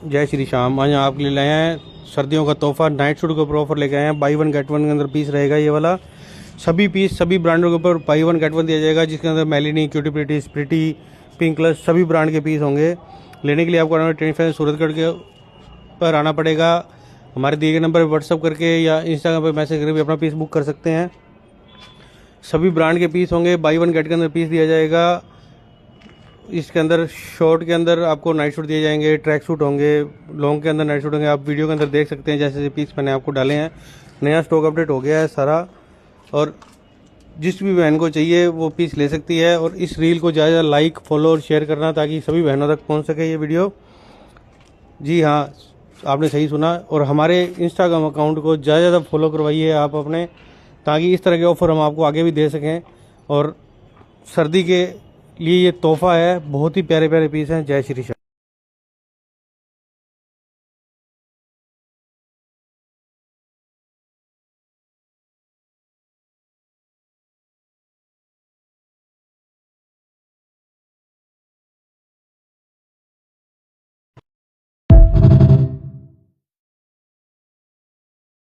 जय श्री श्याम। आज आपके लिए लाए हैं सर्दियों का तोहफा, नाइट सूट के ऊपर ऑफर लेके आए हैं। बाई वन गेट वन के अंदर पीस रहेगा ये वाला। सभी पीस सभी ब्रांडों के ऊपर बाई वन गेट वन दिया जाएगा, जिसके अंदर मेलिनी, क्यूटी प्रिटी, स्प्रिटी, पिंक कलर सभी ब्रांड के पीस होंगे। लेने के लिए आपको 25 सूरतगढ़ के पर आना पड़ेगा। हमारे दिए गए नंबर पर व्हाट्सअप करके या इंस्टाग्राम पर मैसेज करके भी अपना पीस बुक कर सकते हैं। सभी ब्रांड के पीस होंगे। बाई वन गेट के अंदर पीस दिया जाएगा। इसके अंदर शॉर्ट के अंदर आपको नाइट सूट दिए जाएंगे, ट्रैक सूट होंगे, लॉन्ग के अंदर नाइट सूट होंगे। आप वीडियो के अंदर देख सकते हैं जैसे जैसे पीस मैंने आपको डाले हैं। नया स्टॉक अपडेट हो गया है सारा, और जिस भी बहन को चाहिए वो पीस ले सकती है। और इस रील को ज़्यादा लाइक, फॉलो और शेयर करना ताकि सभी बहनों तक पहुंच सके ये वीडियो। जी हाँ, आपने सही सुना। और हमारे इंस्टाग्राम अकाउंट को ज़्यादा फॉलो करवाइए आप अपने, ताकि इस तरह के ऑफ़र हम आपको आगे भी दे सकें। और सर्दी के लिए ये तोहफा है, बहुत ही प्यारे प्यारे पीस हैं। जय श्री श्याम।